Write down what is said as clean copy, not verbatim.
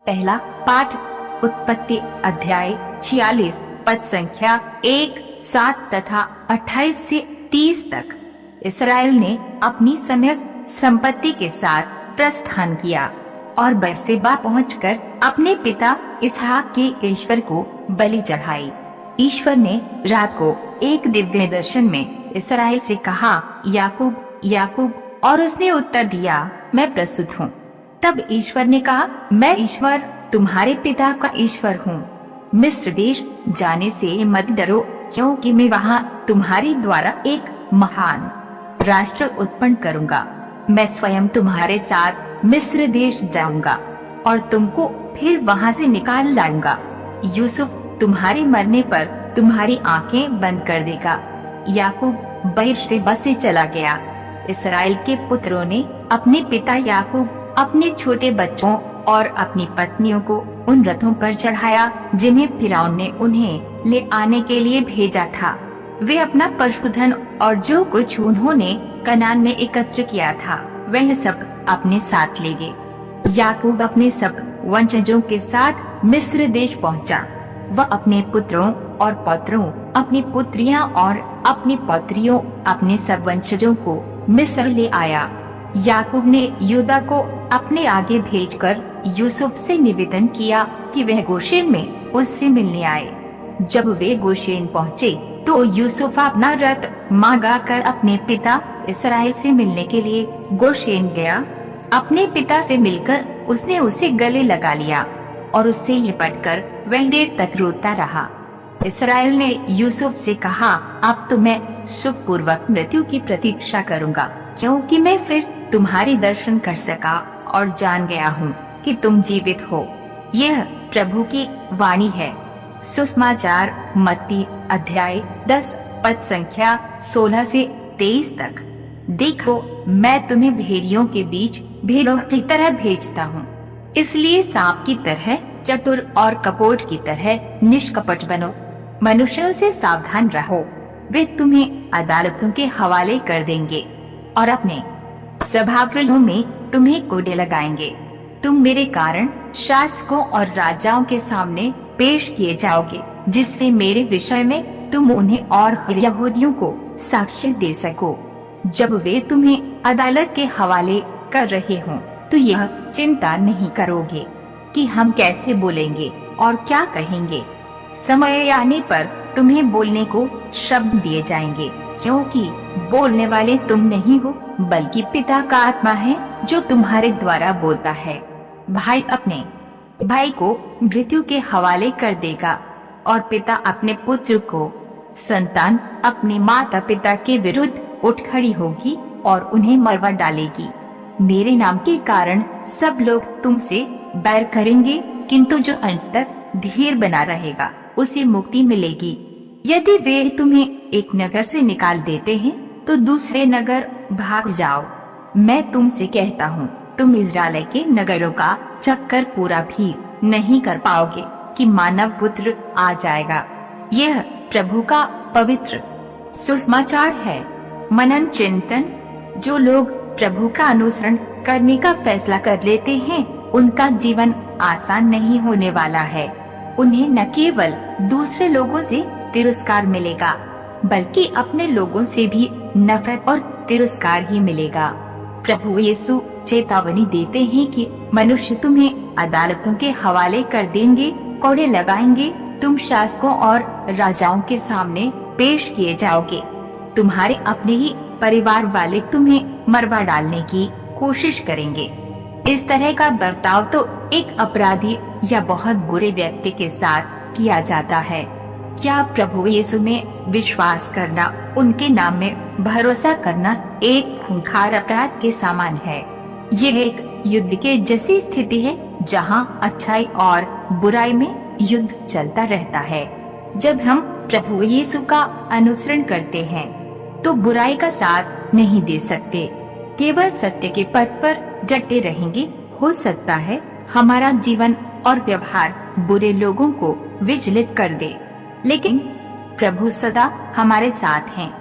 पहला पाठ उत्पत्ति अध्याय 46 पद संख्या 1, 7 तथा 28 से 30 तक। इसराइल ने अपनी समस्त संपत्ति के साथ प्रस्थान किया और बेर्शेबा पहुंचकर अपने पिता इसहाक के ईश्वर को बलि चढ़ाई। ईश्वर ने रात को एक दिव्य दर्शन में इसराइल से कहा, याकूब याकूब, और उसने उत्तर दिया, मैं प्रस्तुत हूँ। तब ईश्वर ने कहा, मैं ईश्वर तुम्हारे पिता का ईश्वर हूँ। मिस्र देश जाने से मत डरो, क्योंकि मैं वहाँ तुम्हारे द्वारा एक महान राष्ट्र उत्पन्न करूँगा। मैं स्वयं तुम्हारे साथ मिस्र देश जाऊँगा और तुमको फिर वहाँ से निकाल लाऊंगा। यूसुफ तुम्हारे मरने पर तुम्हारी आंखें बंद कर देगा। याकूब बेर्शेबा से चला गया। इसराइल के पुत्रों ने अपने पिता याकूब, अपने छोटे बच्चों और अपनी पत्नियों को उन रथों पर चढ़ाया जिन्हें फिरौन ने उन्हें ले आने के लिए भेजा था। वे अपना पशुधन और जो कुछ उन्होंने कनान में एकत्र किया था वह सब अपने साथ ले गए। याकूब अपने सब वंशजों के साथ मिस्र देश पहुंचा। वह अपने पुत्रों और पौत्रों, अपनी पुत्रियां और अपनी पौत्रियों, अपने सब वंशजों को मिस्र ले आया। याकूब ने यूदा को अपने आगे भेजकर यूसुफ से निवेदन किया कि वह गोशेन में उससे मिलने आए। जब वे गोशेन पहुँचे तो यूसुफ अपना रथ मंगा कर अपने पिता इसराइल से मिलने के लिए गोशेन गया। अपने पिता से मिलकर उसने उसे गले लगा लिया और उससे लिपटकर वह देर तक रोता रहा। इसराइल ने यूसुफ से कहा, अब तो मैं सुखपूर्वक मृत्यु की प्रतीक्षा करूंगा, क्योंकि मैं फिर तुम्हारे दर्शन कर सका और जान गया हूँ कि तुम जीवित हो। यह प्रभु की वाणी है। सुसमाचार मत्ती अध्याय 10 पद संख्या 16 से 23 तक। देखो, मैं तुम्हें भेड़ियों के बीच भेड़ों की तरह भेजता हूँ। इसलिए सांप की तरह चतुर और कपट की तरह निष्कपट बनो। मनुष्यों से सावधान रहो, वे तुम्हें अदालतों के हवाले कर देंगे और अपने सभागृहों में तुम्हें कोड़े लगाएंगे। तुम मेरे कारण शासकों और राजाओं के सामने पेश किए जाओगे, जिससे मेरे विषय में तुम उन्हें और यहूदियों को साक्ष्य दे सको। जब वे तुम्हें अदालत के हवाले कर रहे हों, तो यह चिंता नहीं करोगे कि हम कैसे बोलेंगे और क्या कहेंगे। समय आने पर तुम्हें बोलने को शब्द दिए जाएंगे, क्योंकि बोलने वाले तुम नहीं हो, बल्कि पिता का आत्मा है जो तुम्हारे द्वारा बोलता है। भाई अपने भाई को मृत्यु के हवाले कर देगा और पिता अपने पुत्र को। संतान अपने माता पिता के विरुद्ध उठ खड़ी होगी और उन्हें मरवा डालेगी। मेरे नाम के कारण सब लोग तुमसे बैर करेंगे, किंतु जो अंत तक धीर बना रहेगा उसे मुक्ति मिलेगी। यदि वे तुम्हें एक नगर से निकाल देते हैं, तो दूसरे नगर भाग जाओ। मैं तुमसे कहता हूँ, तुम इस्राएल के नगरों का चक्कर पूरा भी नहीं कर पाओगे कि मानव पुत्र आ जाएगा। यह प्रभु का पवित्र सुसमाचार है। मनन चिंतन। जो लोग प्रभु का अनुसरण करने का फैसला कर लेते हैं, उनका जीवन आसान नहीं होने वाला है। उन्हें न केवल दूसरे लोगों से तिरस्कार मिलेगा, बल्कि अपने लोगों से भी नफरत और तिरस्कार ही मिलेगा। प्रभु यीशु चेतावनी देते हैं कि मनुष्य तुम्हें अदालतों के हवाले कर देंगे, कोड़े लगाएंगे, तुम शासकों और राजाओं के सामने पेश किए जाओगे। तुम्हारे अपने ही परिवार वाले तुम्हें मरवा डालने की कोशिश करेंगे। इस तरह का बर्ताव तो एक अपराधी या बहुत बुरे व्यक्ति के साथ किया जाता है। क्या प्रभु यीशु में विश्वास करना, उनके नाम में भरोसा करना एक खूंखार अपराध के समान है। यह एक युद्ध के जैसी स्थिति है, जहां अच्छाई और बुराई में युद्ध चलता रहता है। जब हम प्रभु यीशु का अनुसरण करते हैं, तो बुराई का साथ नहीं दे सकते, केवल सत्य के पथ पर डटे रहेंगे। हो सकता है हमारा जीवन और व्यवहार बुरे लोगों को विचलित कर दे, लेकिन प्रभु सदा हमारे साथ हैं।